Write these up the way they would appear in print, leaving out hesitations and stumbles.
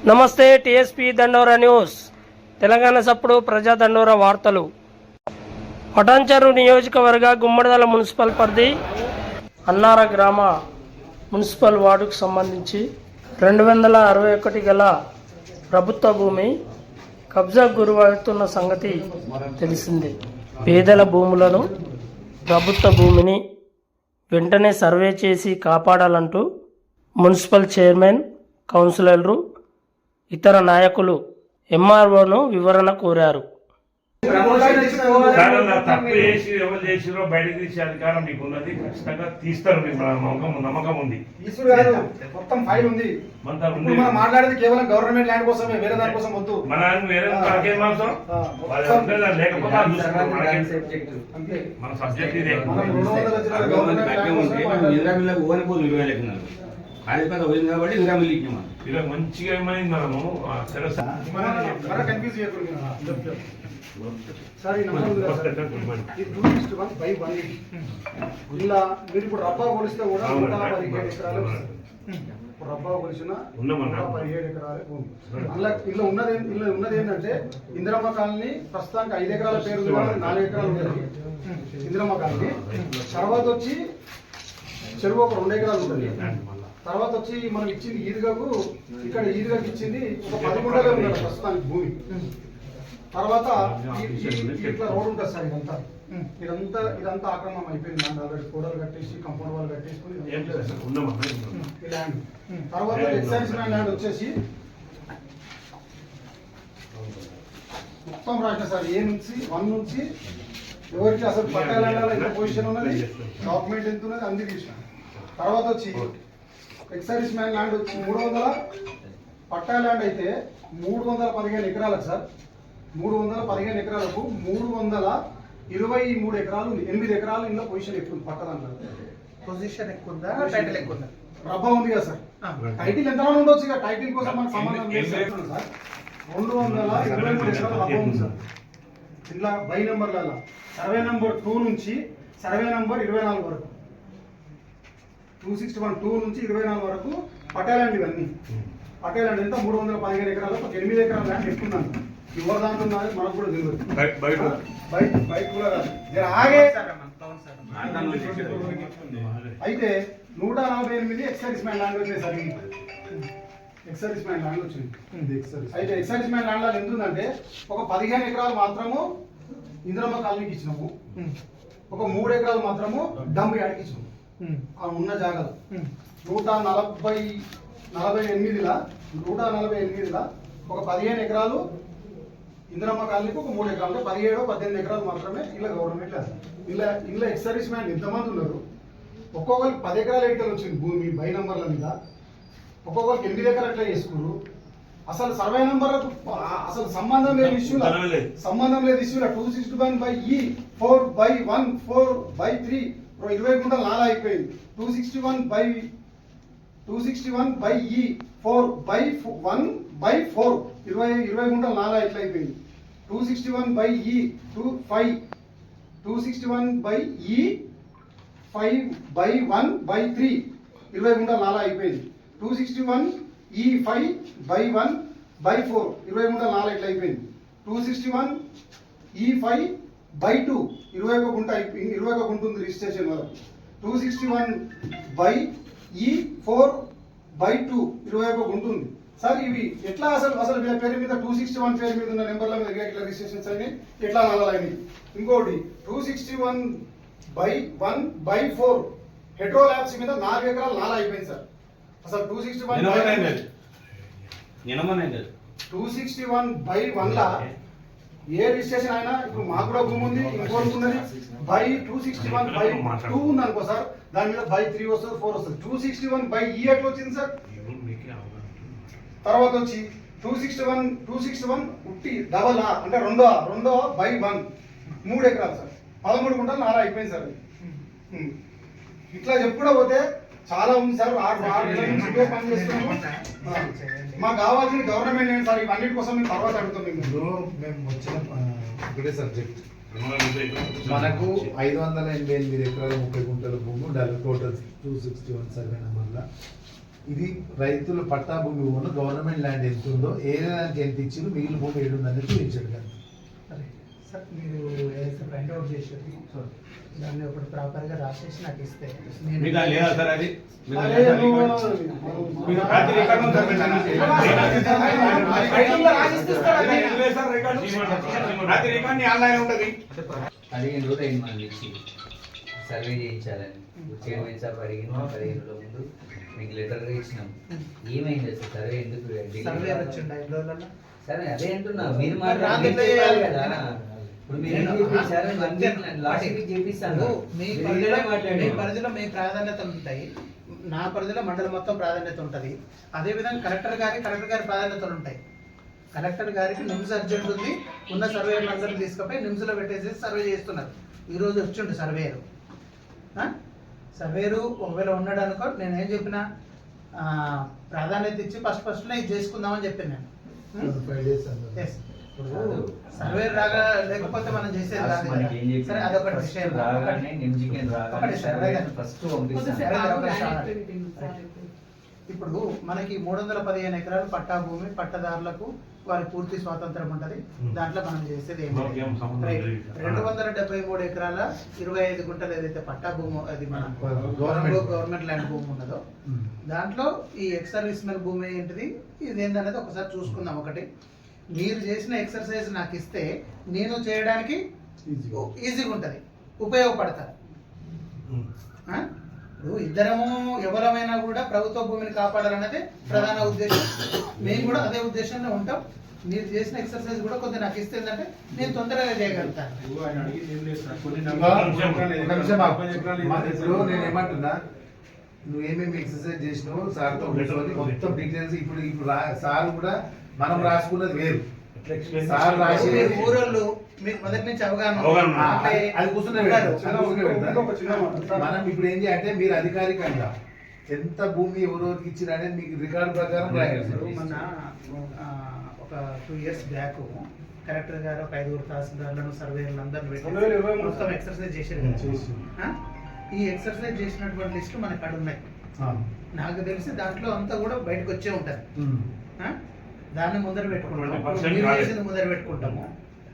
నమస్తే టీఎస్పీ దండోరా న్యూస్ తెలంగాణ సప్పుడు ప్రజా దండోరా వార్తలు. పటాన్చెరు నియోజకవర్గ గుమ్మడిదల మున్సిపల్ పరిధి అన్నార గ్రామ మున్సిపల్ వార్డుకు సంబంధించి 261 గల ప్రభుత్వ భూమి కబ్జా గురవుతున్న సంగతి తెలిసిందే. పేదల భూములను ప్రభుత్వ భూమిని వెంటనే సర్వే చేసి కాపాడాలంటూ మున్సిపల్ చైర్మన్, కౌన్సిలర్లు, ఇతర నాయకులు ఎంఆర్ఓను వివరణ కోరారు. తప్పు చేసి ఎవరు చేసిరో బయటకు తీసే అధికారం మీకు ఉన్నది. ఖచ్చితంగా తీస్తారు, నమ్మకం ఉంది. మొత్తం ఫైల్ ఉంది. మనం మాట్లాడేది కేవలం గవర్నమెంట్ ల్యాండ్ కోసమే, వేరే దాని కోసం వద్దు. మన వేరే లేకపోతే మన సబ్జెక్ట్ ఇదే. ఇలా మంచిగా ఏమైంది మనము ఇలా మీరు ఇప్పుడు రబ్బా కొలిస్తే కూడా 117 ఎకరాలు, రబ్బా కొలిసిన 117 ఎకరాలే భూమి. అందులో ఇలా ఉన్నది ఏంటంటే ఇందిరమ్మ కాలనీ ప్రస్తుతానికి 5 ఎకరాల పేరు 4 ఎకరాలు ఉంటుంది ఇందిరమ్మ కాలనీ. తర్వాత వచ్చి చెరువు ఒక 2 ఎకరాలు ఉంటుంది. తర్వాత వచ్చి మనం ఇచ్చింది ఈద్గాకు, ఇక్కడ ఈద్గాకు ఇచ్చింది ఒక 10 గుంటలే ఉన్నది ప్రస్తుతానికి భూమి. తర్వాత ఇట్లా రోడ్ ఉంటుంది సార్, ఇదంతా ఆక్రమణం అయిపోయింది. ఆల్రెడీ కోడలు కట్టేసి కంపౌండ్ వాళ్ళు కట్టేసుకుని ల్యాండ్. తర్వాత ఎక్సైజ్ ల్యాండ్ వచ్చేసి మొత్తం రాసిన సార్, ఏ నుంచి 1 నుంచి ఎవరికి అసలు పట్టా ల్యాండ్ ఎంత పొజిషన్ ఉన్నది, డాక్యుమెంట్ ఎంత ఉన్నది అన్ని తీసిన. తర్వాత వచ్చి ఎక్సైజ్ మ్యాన్ ల్యాండ్ వచ్చి 300 పట్టా ల్యాండ్ అయితే 315 ఎకరాలకు సార్, 315 ఎకరాలకు 323 ఎకరాలు ఉంది. 8 ఎకరాలు ఇందులో పొజిషన్ ఎక్కువ ఉంది. పక్క దాంట్లో పొజిషన్ ఎక్కువ ఉందా, టైటిల్ ఎక్కువ ఉందా? రబ్బా ఉంది కదా సార్. టైటిల్ ఎంతమంది ఉండొచ్చు ఇక, టైటిల్ కోసం మనకు సంబంధం లేదు సార్. 223 ఎకరాలు రబ్బా ఉంది సార్. ఇంట్లో బై నెంబర్లలో సర్వే నెంబర్ 2 నుంచి సర్వే నెంబర్ 24 వరకు, 261 2 నుంచి 24 వరకు పట్టేలాంటి ఇవన్నీ. పట్టేలాంటి ఎంత 315 ఎకరాలు, 8 ఎకరాల ల్యాండ్ ఎక్కున్నాను. ఎవరు దాంట్లో మనకు కూడా తెలియదు. బయట కూడా ఆగే అయితే 148 ఎక్సైజ్ మ్యాన్ ల్యాండ్ వచ్చేది సార్. ఎక్సైజ్ మ్యాన్ ల్యాండ్ వచ్చింది. అయితే ఎక్సైజ్ మ్యాన్ ల్యాండ్ ఎంత ఉందంటే ఒక 15 ఎకరాలు మాత్రము ఇందిరమ్మ కాలనీకి ఇచ్చినాము, ఒక 3 ఎకరాలు మాత్రము డంప్ యార్డ్కి ఇచ్చినాము. ఆ ఉన్న జాగాలు 148లా ఒక 15 ఎకరాలు ఇందిరమ్మ కాలనీకి, ఒక 3 ఎకరాలు, 17-18 ఎకరాలు మాత్రమే ఇలా గవర్నమెంట్ లేదు. ఇలా ఎక్స్ సర్వీస్ మ్యాన్ ఎంతమంది ఉన్నారు, ఒక్కొక్కరికి 10 ఎకరాల ఎకరాలు వచ్చింది భూమి బై నంబర్ల మీద, ఒక్కొక్కరికి 8 ఎకరాలు అట్లా చేసుకున్నారు. అసలు సర్వే నంబర్లకు అసలు సంబంధం లేదు ఇష్యూల 261/E 4/1 4/3 20 గుంటలు నాలా అయిపోయింది. 261/E 4/1/4 20 గుంటలు నాలా ఇట్లా అయిపోయింది. 261/E 261/E 5/1/3 20 గుంటలు నాలా అయిపోయింది. 261E 5/1/4 20 గుంటలు నాలా ఇట్లా అయిపోయింది. 261E 5/2 21 గుంట అయిపోయింది, 21 గుంట ఉంది రిజిస్ట్రేషన్ వల్ల. 261/E 4/2 21 గుంట ఉంది సార్. ఇవి ఎట్లా అసలు వీళ్ళ పేరు మీద 261 పేరు మీద ఉన్న నెంబర్ల మీద ఇట్లా రిజిస్ట్రేషన్స్ అయినాయి, ఎట్లా నల్లలైనవి. ఇంకోటి 261/1/4 హెడ్రో ల్యాబ్స్ మీద 4 ఎకరాలు నాలా అయిపోయింది సార్. అసలు 261/1 లా ఏ రిజిస్ట్రేషన్ అయినా ఇప్పుడు మాకు కూడా భూమి ఉంది, ఇంకోటి ఉన్నది. 261/2 ఉంది అనుకో సార్, దాని మీద 3 వస్తుంది, 4 వస్తుంది. 261/E ఎట్లా వచ్చింది సార్. తర్వాత వచ్చి 261 ఉట్టి డబల్ అంటే రెండో 2/1 3 ఎకరాలు సార్, 13 గుంటలు నాలా అయిపోయింది సార్. ఇట్లా చెప్పుకుంటూ పోతే చాలా ఉంది సార్. 6 నుంచి పని చేస్తున్నాము. మాకు కావాల్సిన గవర్నమెంట్ ఏంటి సార్, ఇవన్నిటి కోసం మేము తర్వాత అడుగుతాం. మేము వచ్చిన ఒకటే సబ్జెక్ట్, మనకు 588 ఎకరాల 30 గుంటల భూమి, టోటల్ 261 సర్వే నెంబర్ల ఇది రైతుల పట్టా భూమి ఉన్న గవర్నమెంట్ ల్యాండ్ ఎంత ఉందో ఏరియాకి ఎంత ఇచ్చిందో మిగిలిన భూమి ఏడు ఉందని చూపించాడు కానీ సరే సార్ మీరు ఏదైతే ప్రింట్ అవుట్ చేసేది దాన్ని ఒకటి ప్రాపర్గా రాసేసి నాకు ఇస్తే మీ దాని లేదా సార్ అది మీ దాని అరే లేదా నువ్వు- రికార్డు? మీరు రాత్రి రికార్డు ఉందా పెట్టండి. రైటింగ్లో రాసిస్తే ఇస్తారా? అది లేదు సార్ రికార్డు. రాత్రి రికార్డు నీ ఆన్లైన్ ఉంటది. 15 రోజులు అయింది మనం ఇచ్చి సర్వే చేయించాలని చైర్మన్ సార్ అడిగిన 15 రోజుల ముందు మీకు లెటర్గా ఇచ్చినాం. ఏమైంది అసలు సర్వే ఎందుకు సర్వే వచ్చిండు 5 రోజులలో. సరే అదే అంటున్నా మీరు మరి రాత్రి మీరు చెప్పాలి చేయాలి కదా. కదా. ఇప్పుడు మీరు ఏం చేపించారు? 1 వీక్ లాస్ట్ వీక్ చేపిస్తాను. మీ మీరు పరిధిలో ఇక్కడే మాట్లాడండి. మీ పరిధిలో మీ ప్రాధాన్యతలు ఉంటాయి. నా పరిధిలో మండలం మొత్తం ప్రాధాన్యత ఉంటుంది. అదేవిధంగా కలెక్టర్ గారి ప్రాధాన్యతలు ఉంటాయి. కలెక్టర్ గారికి నిమ్స్ అర్జెంట్ ఉంది. ఉన్న సర్వేయర్లు అందరినీ తీసుకుపోయి నిమ్స్లో పెట్టేసి సర్వే చేస్తున్నారు. ఈరోజు వచ్చిండు సర్వేయరు. సర్వేరు ఒకవేళ ఉన్నాడు అనుకో, నేను ఏం చెప్పిన ప్రాధాన్యత ఇచ్చి ఫస్ట్నే ఇది చేసుకుందామని చెప్పాను నేను. 5 days Yes. ఇప్పుడు సర్వే రాగా లేకపోతే మనం చేసేది కాదు మనకి కదా. ఏం చెప్పి సరే అదొకటి విషయం. రాగానే నిమ్జికి రాగానే ఒకటి సర్వే సర్వే ఫస్ట్ పంపిస్తాను. సరే, అదొకటి చాలు. ఇప్పుడు మనకి 315 ఎకరాలు పట్టా భూమి, పట్టదారులకు వారి పూర్తి స్వాతంత్రం ఉంటది. దాంట్లో మనం చేసేది ఏం లేదు. మాకేం సంబంధం రైట్. లేదు. 273 ఎకరాల 25 గుంటలు ఏదైతే పట్టా భూమి అది మన గవర్నమెంట్ ల్యాండ్ భూమి ఉన్నదో దాంట్లో ఈ ఎక్స్ సర్వీస్ మెన్ భూమి ఏంటిది ఇది ఏందనేది ఒకసారి చూసుకుందాం. ఒకటి మీరు చేసిన ఎక్సర్సైజ్ నాకు ఇస్తే నేను చేయడానికి ఈజీగా ఉంటుంది, ఉపయోగపడతారు. ఇప్పుడు ఇద్దరము ఎవరమైనా కూడా ప్రభుత్వ భూమిని కాపాడాలన్నదే ప్రధాన ఉద్దేశం. మేము కూడా అదే ఉద్దేశంలో ఉంటాం. మీరు చేసిన ఎక్సర్సైజ్ కూడా కొంచెం నాకు ఇస్తే ఏంటంటే నేను తొందరగా చేయగలుగుతాను. ఇప్పుడు నేను ఏమంటున్నా, నువ్వు ఏమేమి ఎక్సర్సైజ్ చేసినావు సార్తో కూర్చొని మొత్తం డీటెయిల్స్ ఇప్పుడు సార్ కూడా మనం రాసుకున్నది వేరు, సార్ రాసి మీరు ఊరోళ్ళు మీకు మొదటి నుంచి అవగాహన అవగాహన. ఉంది. అంటే అది కూర్చునే ఉన్నారు. ఇంకొక చిన్న మాట సార్. మనం ఇప్పుడు ఏంటి అంటే మీరు అధికారికంగా ఎంత భూమి ఎవరెవరికి ఇచ్చిన అనేది మీకు రికార్డు ప్రకారం రాయాలి. ఇప్పుడు మొన్న ఒక 2 years బ్యాక్ కలెక్టర్ గారు ఒక 5 తహసీల్దార్లను సర్వేలను అందరిని పెట్టి 2023 మొత్తం ఎక్సర్సైజ్ చేశారు కదా. ఈ ఎక్సర్సైజ్ చేసినటువంటి లిస్టు మనకి అక్కడ ఉన్నాయి. నాకు తెలిసి దాంట్లో అంతా కూడా బయటకు వచ్చే ఉంటుంది. దాన్ని ముందర పెట్టుకుంటాము, 20% మీరు చేసింది ముందర పెట్టుకుంటాము.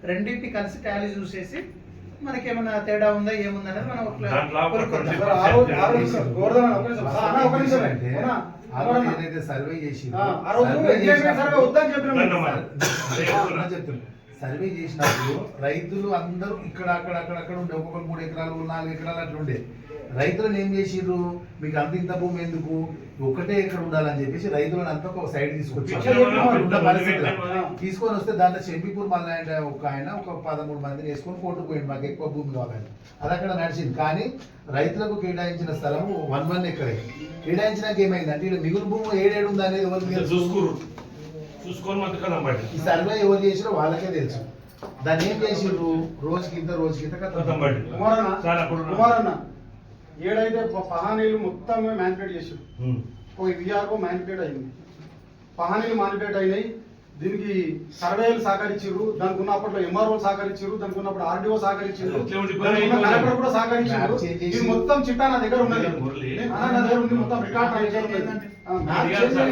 రెండింటిని కలిసి టాలీ చూసేసి మనకేమైనా తేడా ఉందా ఏముందనేది మనం దాంట్లో కొనుక్కుందాం. సార్, ఆ రోజు గోవర్ధన్ అన్న, ఒక నిమిషం. అన్న, ఒక నిమిషం. అంటే అన్న, ఆ రోజు అన్న. ఏదైతే సర్వే చేసి ఆ రోజు ఎంగేజ్మెంట్ సర్వే వద్దని చెప్పినాం. సర్వే చేసినప్పుడు రైతులు అందరూ ఇక్కడ అక్కడ ఉండే ఒక్కొక్కరు 3 ఎకరాలు 4 ఎకరాలు అట్లా ఉండే. రైతులను ఏం చేసిర్రు, మీకు అంత ఇంత భూమి ఎందుకు, ఒకటే ఎక్కడ ఉండాలని చెప్పేసి రైతులను అంతా ఒక సైడ్ తీసుకొని వస్తే దాంట్లో చెంపిపూర్ మళ్ళీ ఒక ఆయన ఒక 13 మందిని వేసుకొని కోర్టుకు పోయింది, మాకు ఎక్కువ భూమి కావాలని. అది అక్కడ నడిచింది. కానీ రైతులకు కేటాయించిన స్థలం 1 ఎకరే. కేటాయించినాక ఏమైంది అంటే ఇక్కడ మిగులు భూమి ఏడేడు ఉందా అనేది ఎవరికి తెలుసు? చూసుకొని మధ్య బయట ఈ సర్వే ఎవరు చేసిరో వాళ్ళకే తెలుసు. దాన్ని ఏం చేసిర్రు, రోజుకింత కథం బయట కుమారన్న, చాలా అప్పుడు కుమారన్న, ఏడైతే పహానీలు మొత్తం మ్యానిపులేట్ చేసారు. ఒక విఆర్ఓ మ్యానిపులేట్ అయింది, పహానీలు మ్యానిపులేట్ అయినాయి. దీనికి సర్వేలు సహకరించారు, దానికి ఉన్నప్పట్లో ఎంఆర్ఓ సహకరించారు, దానికి ఉన్నప్పుడు ఆర్డీఓ సహకరించారు, కలెక్టర్ కూడా సహకరించారు. ఇది మొత్తం చిట్టా నా దగ్గర ఉన్నది. నా దగ్గర ఉంది, మొత్తం రికార్డ్ నా దగ్గర ఉన్నది.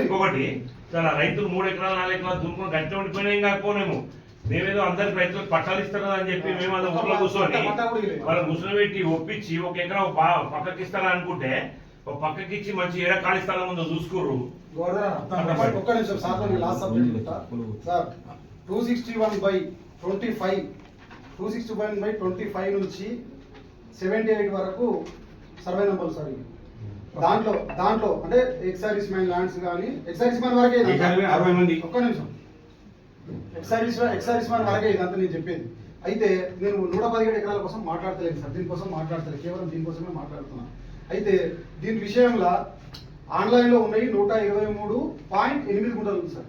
ఇంకొకటి చాలా రైతులు 3 ఎకరాలు 4 ఎకరాలు దున్నుకుని గట్టి ఉండిపోయినా ఏం కాకపోనేము. మేమేదో అందరికి రైతులకు పట్టాలు ఇస్తారు కదా అని చెప్పి మేము అందరం ఊర్లో కూర్చొని వాళ్ళని కూర్చొని పెట్టి ఒప్పించి 1 ఎకరా పక్కకి ఇస్తారా అనుకుంటే ఒక పక్కకి ఇచ్చి మంచి ఏడా ఖాళీ స్థలం ఉందో చూసుకోరు. ఒక్క నిమిషం సార్, లాస్ట్ సబ్జెక్ట్ చెప్తా సార్. 261/25 నుంచి 78 వరకు సర్వే నెంబర్లు సార్. దాంట్లో అంటే ఎక్సైజ్ మ్యాన్ ల్యాండ్స్ కానీ ఎక్సైజ్ మ్యాన్ వరకే 60 మంది. ఒక్క నిమిషం, ఎక్సైజ్ మ్యాన్ వరకే ఇదంతా నేను చెప్పేది. అయితే నేను 117 ఎకరాల కోసం మాట్లాడతలేదు సార్, దీనికోసం మాట్లాడతలేదు, కేవలం దీనికోసమే మాట్లాడుతున్నా. అయితే దీని విషయంలో ఆన్లైన్లో ఉన్నాయి 123.8 గుంటలు ఉంది సార్.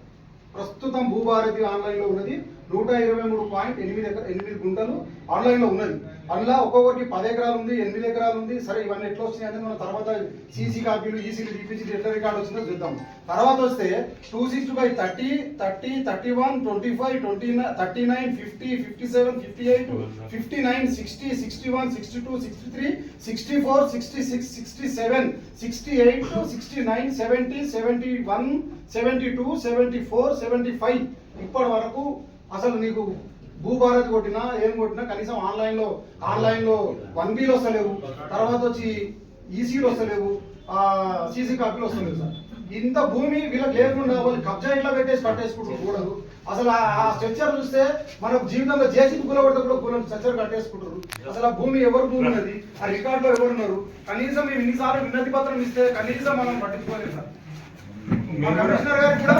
ప్రస్తుతం భూభారతి ఆన్లైన్లో ఉన్నది 123.8 గుంటలు ఆన్లైన్ లో ఉన్నది. అందులో ఒక్కొక్కరికి 10 ఎకరాలు ఉంది, 8 ఎకరాలు ఉంది. సరే ఇవన్నీ ఎట్లా వస్తున్నాయి అనేది మనం తర్వాత సీసీ కాపీలు, ఈసీలు, డిపిసీలు ఎట్లా రికార్డు వచ్చిందో చూద్దాం. తర్వాత వస్తే 260/30, 30, 31, 25, 29, 39, 50, 57, 58, 59, 60, 61, 62, 63, 64, 66, 67, 68, 69, 70, 71, 72, 74, 75 ఇప్పటి వరకు అసలు నీకు భూభారత్ కొట్టినా ఏం కొట్టినా కనీసం ఆన్లైన్ లో 1Bలు వస్తలేవు. తర్వాత వచ్చి ఈసీలు వస్తలేవు, సీసీ కాపీలు వస్తలేవు సార్. ఇంత భూమి వీళ్ళకి లేకుండా వాళ్ళు కబ్జా ఇట్లా పెట్టేసి కట్టేసుకుంటారు కూడదు. అసలు ఆ స్ట్రక్చర్ చూస్తే మనకు జీవితంలో జేసీబీ కూలబడితే కూడా కూల స్ట్రక్చర్ కట్టేసుకుంటారు. అసలు ఆ భూమి ఎవరు భూమి ఉన్నది, ఆ రికార్డులో ఎవరున్నారు, కనీసం మేము ఇన్నిసార్లు వినతి పత్రం ఇస్తే కనీసం మనం పట్టించుకోలేదు సార్. మా కమిషనర్ గారికి కూడా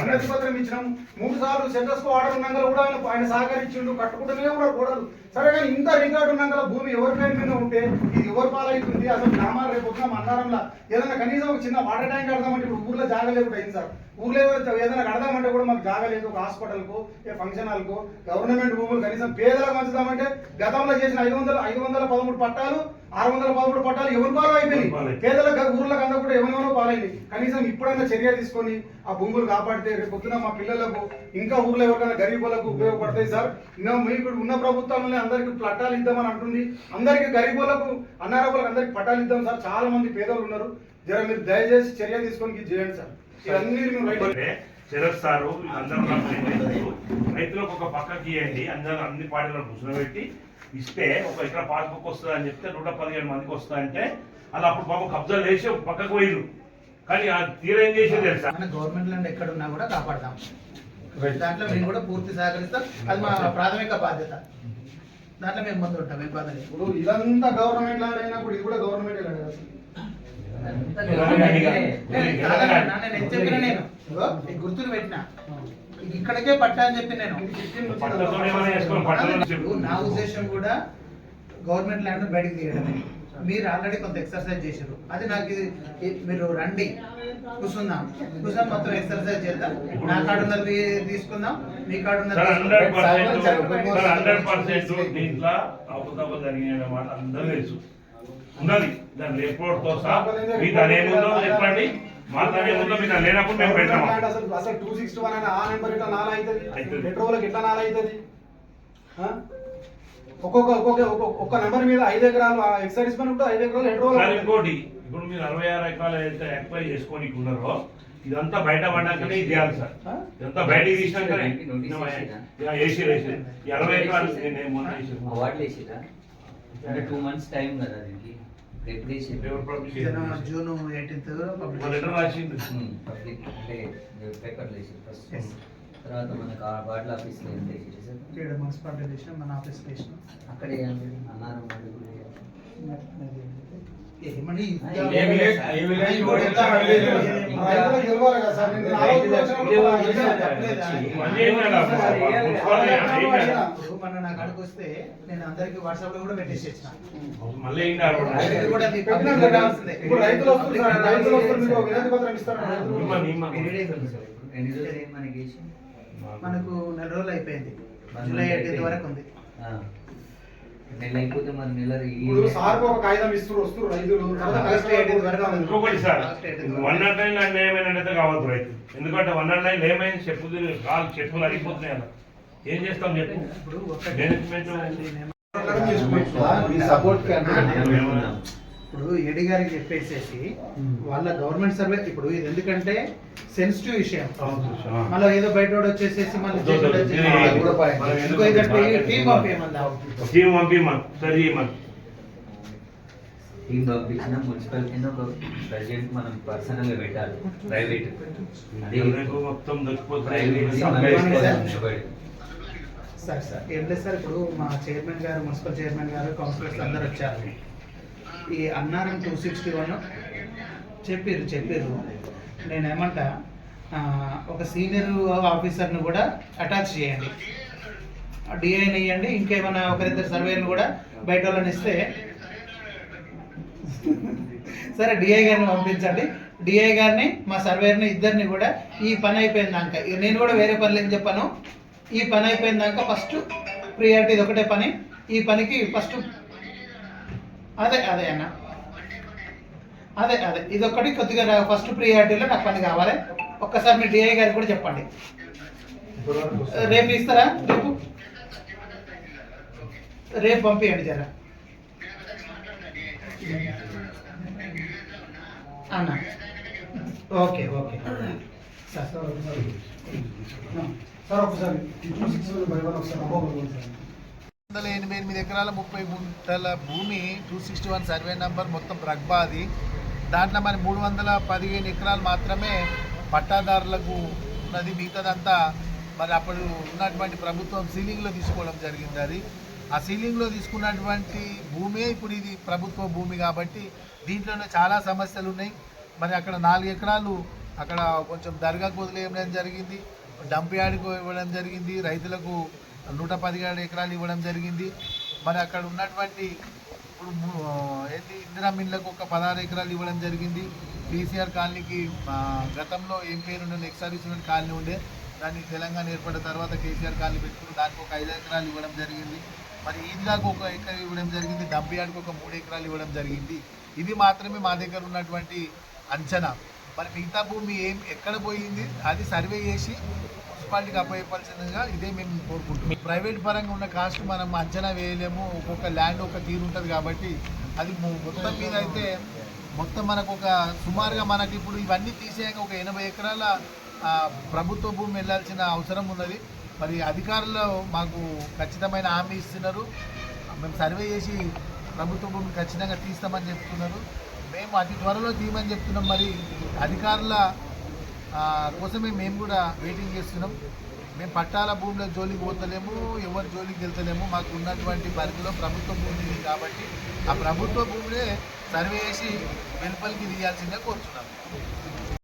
వినతి పత్రం ఇచ్చినాం. 3 సార్లు సెంటర్స్కు ఆర్డర్ ఉన్నాక కూడా ఆయన సహకరించిండు, కట్టుకుంటూనే కూడా కూడదు. సరే కానీ ఇంత రికార్డు ఉన్నాక భూమి ఎవరి పేరు మీద ఉంటే ఇది ఎవరి పాలవుతుంది? అసలు గ్రామాలు రేపు వచ్చిన మందారంలో ఏదైనా కనీసం ఒక చిన్న వాటర్ ట్యాంక్ కడదామంటే ఇప్పుడు ఊర్లో జాగా లేకుండా అయింది సార్. ఊర్లో ఏదైనా కడదామంటే కూడా మాకు జాగా లేదు. ఒక హాస్పిటల్కు, ఫంక్షన్ హాల్కు, గవర్నమెంట్ భూములు కనీసం పేదలకు పంచుదామంటే గతంలో చేసిన 513 పట్టాలు, 613 పట్టాలు ఎవరి పాలు అయిపోయింది. పేదలకు ఊర్లకు అందరూ కూడా ఎవరెవరో పాలైంది. కనీసం ఇప్పుడైనా చర్య తీసుకొని ఆ భూములు కాపాడితే రేపు పొద్దున మా పిల్లలకు ఇంకా ఊర్లో ఎవరికైనా గరీబులకు ఉపయోగపడతాయి సార్. ఇంకా మీకు ఉన్న ప్రభుత్వంలో అందరికి పట్టాలు ఇద్దామని అంటుంది. అందరికి గరీబులకు, అన్నారకులకు అందరికి పట్టాలు ఇద్దాం సార్. చాలా మంది పేదలు ఉన్నారు. జర మీరు దయచేసి చర్య తీసుకొని చేయండి సార్. ఇవన్నీ శరత్ సారు అందరూ రైతులకు ఒక పక్కకి ఇవ్వండి, అందరూ అన్ని పార్టీలను కూర్చోబెట్టి ఇస్తే ఒక ఇక్కడ పాస్బుక్ వస్తుంది అని చెప్తే 115 మందికి వస్తుంది అంటే అలా అప్పుడు పాపం కబ్జాలు వేసి పక్కకు పోయిరు. కానీ ఆ తీర ఏం చేసేది తెలుసా, మన గవర్నమెంట్ ల్యాండ్ ఎక్కడ ఉన్నా కూడా కాపాడతాం. దాంట్లో మేము కూడా పూర్తి సహకరిస్తాం. అది మా ప్రాథమిక బాధ్యత. దాంట్లో మేము ముందు ఉంటాం. ఏ బాధ లేదు. ఇప్పుడు ఇదంతా గవర్నమెంట్ ల్యాండ్ అయినప్పుడు ఇది కూడా గవర్నమెంట్ ల్యాండ్ కదా. నేను చెప్పిన నేను గుర్తులు పెట్టినా ఇక్కడికే పట్టా అని చెప్పి నేను నా ఉద్దేశం కూడా గవర్నమెంట్ ల్యాండ్ బయటకు తీయడమే. మీరు ఆల్రెడీ కొంత ఎక్సర్సైజ్ చేశారు. అది నాకు మీరు రండి కూర్చుందాం మొత్తం ఎక్సర్సైజ్ చేద్దాం. నా కాడు ఉన్నది తీసుకుందాం, మీ కాడు ఉన్నది ఉన్నది. దాని రిపోర్ట్ తో సహా మీ తనేముందో చెప్పండి, మా తనేముందో మీ లేనప్పుడు మేము పెడతాము. అసలు 261 అనే ఆ నెంబర్ ఇట్లా 4 అవుతుంది, పెట్రోల్కి ఎట్లా 4 అవుతుంది? ఒక్కొక్క నెంబర్ మీద 5 ఎకరాలు ఎక్సైజ్ పని ఉంటుంది, 5 ఎకరాలు పెట్రోల్. ఇంకోటి ఇప్పుడు మీరు 66 ఎకరాలు ఏదైతే అప్లై చేసుకొని ఉన్నారో ఇదంతా బయట పడ్డాకనే ఇది చేయాలి సార్. ఇదంతా బయటకి తీసినాకనే వేసి 60 ఎకరాలు నేను మొన్న అవార్డులు వేసిరా అంటే 2 months టైం కదా దీనికి. ఎప్పుడు వేసి జూన్ 18th లెటర్ రాసింది పబ్లిక్ అంటే పేపర్లు వేసి ఫస్ట్. తర్వాత మనకు ఆ వార్డుల ఆఫీస్లో ఎంత వేసి సార్? మున్సిపాలిటీ చేసిన మన ఆఫీస్ చేసిన అక్కడే అన్నారు ఏమని మన నాకు అడుగు వస్తే నేను అందరికి వాట్సాప్ లో కూడా పెట్టేసి ఇచ్చిన. మళ్ళీ మనకు 4 రోజులు అయిపోయింది. జూలై 18 వరకు ఉంది. నెల అయిపోతే మరి నెల కాగితం ఇస్తారు రైతులు. ఇంకొకటి సార్ 109 అన్యాయమైనట్టు కావద్దు రైతు. ఎందుకంటే 109 ఏమైంది చెప్పులు అడిగిపోతున్నాయి అలా ఏం చేస్తాం చెప్పు. మేనేజ్మెంట్ ఇప్పుడు ఏడి గారికి చెప్పేసేసి వాళ్ళ గవర్నమెంట్ సర్వే. ఇప్పుడు ఇది ఎందుకంటే సెన్సిటివ్ విషయం. మళ్ళీ ఏదో బయట వచ్చేసేసి మళ్ళీ టీం పంపించిన మున్సిపల్ కింద ఒక ప్రెసిడెంట్ మనం పర్సనల్ గా పెట్టాలి. ప్రైవేట్ మొత్తం సార్ ఏం లేదు సార్. ఇప్పుడు మా చైర్మన్ గారు, మున్సిపల్ చైర్మన్ గారు, కౌన్సిలర్స్ అందరు వచ్చారు. ఈ అన్నారం 261 చెప్పారు. నేనేమంటా ఒక సీనియర్ ఆఫీసర్ని కూడా అటాచ్ చేయండి, డిఐని ఇవ్వండి. ఇంకేమైనా ఒకరిద్దరు సర్వేలు కూడా బయట వాళ్ళని ఇస్తే సరే డిఐ గారిని పంపించండి. డిఐ గారిని మా సర్వేయర్ని ఇద్దరిని కూడా ఈ పని అయిపోయిందాక, నేను కూడా వేరే పనులు ఏం చెప్పాను, ఈ పని అయిపోయిందాక ఫస్ట్ ప్రియారిటీ ఇది ఒకటే పని, ఈ పనికి ఫస్ట్ అదే అన్న అదే ఇదొక్కటి కొద్దిగా ఫస్ట్ ప్రియారిటీలో నాకు పని కావాలి. ఒక్కసారి మీ డిఐ గారికి కూడా చెప్పండి. రేపు ఇస్తారా? రేపు పంపించండి జరా అన్న. ఓకే సార్ ఒకసారి 261 ఒకసారి రబ్బా పోలీసు 188 ఎకరాల 30 గుంటల భూమి 261 సర్వే నంబర్ మొత్తం రగ్బాది. దాంట్లో మరి 315 ఎకరాలు మాత్రమే పట్టాదారులకు ఉన్నది. మిగతాదంతా మరి అప్పుడు ఉన్నటువంటి ప్రభుత్వం సీలింగ్లో తీసుకోవడం జరిగింది. అది ఆ సీలింగ్లో తీసుకున్నటువంటి భూమి ఇప్పుడు ఇది ప్రభుత్వ భూమి కాబట్టి దీంట్లోనే చాలా సమస్యలు ఉన్నాయి. మరి అక్కడ 4 ఎకరాలు అక్కడ కొంచెం దర్గాకు వదిలేయడం జరిగింది, డంప్ యార్డ్కు ఇవ్వడం జరిగింది, రైతులకు 117 ఎకరాలు ఇవ్వడం జరిగింది. మరి అక్కడ ఉన్నటువంటి ఇప్పుడు ఏంటి ఇందిరా మిల్లకు ఒక 16 ఎకరాలు ఇవ్వడం జరిగింది. కేసీఆర్ కాలనీకి గతంలో ఏం పేరుండే ఎక్స్ సర్వీస్మెన్ కాలనీ ఉండే, దాన్ని తెలంగాణ ఏర్పడిన తర్వాత కేసీఆర్ కాలనీ పెట్టుకుని దానికి ఒక 5 ఎకరాలు ఇవ్వడం జరిగింది. మరి ఈద్గాకు ఒక ఎకరం ఇవ్వడం జరిగింది, డంప్ యార్డ్కి ఒక 3 ఎకరాలు ఇవ్వడం జరిగింది. ఇది మాత్రమే మా దగ్గర ఉన్నటువంటి అంచనా. మరి మిగతా భూమి ఎక్కడ పోయింది అది సర్వే చేసి మున్సిపాలిటీకి అప్పచెప్పాల్సిందిగా ఇదే మేము కోరుకుంటున్నాం. ప్రైవేట్ పరంగా ఉన్న కాస్ట్ మనం అంచనా వేయలేము, ఒక్కొక్క ల్యాండ్ ఒక తీరు ఉంటుంది కాబట్టి అది మొత్తం మీద అయితే మొత్తం మనకు ఒక సుమారుగా మనకి ఇప్పుడు ఇవన్నీ తీసేయక ఒక 80 ఎకరాల ప్రభుత్వ భూమి వెళ్ళాల్సిన అవసరం ఉన్నది. మరి అధికారులు మాకు ఖచ్చితమైన హామీ ఇస్తున్నారు, మేము సర్వే చేసి ప్రభుత్వ భూమిని ఖచ్చితంగా తీస్తామని చెప్తున్నారు. మేము అతి త్వరలో తీయమని చెప్తున్నాం. మరి అధికారుల కోసమే మేము కూడా వెయిటింగ్ చేస్తున్నాం. మేము పట్టాల భూమిలో జోలికి పోతలేము, ఎవరి జోలికి వెళ్తలేము. మాకు ఉన్నటువంటి పరిధిలో ప్రభుత్వ భూమి కాబట్టి ఆ ప్రభుత్వ భూమినే సర్వే చేసి వెలుపలికి తీయాల్సిందే కోరుతున్నాం.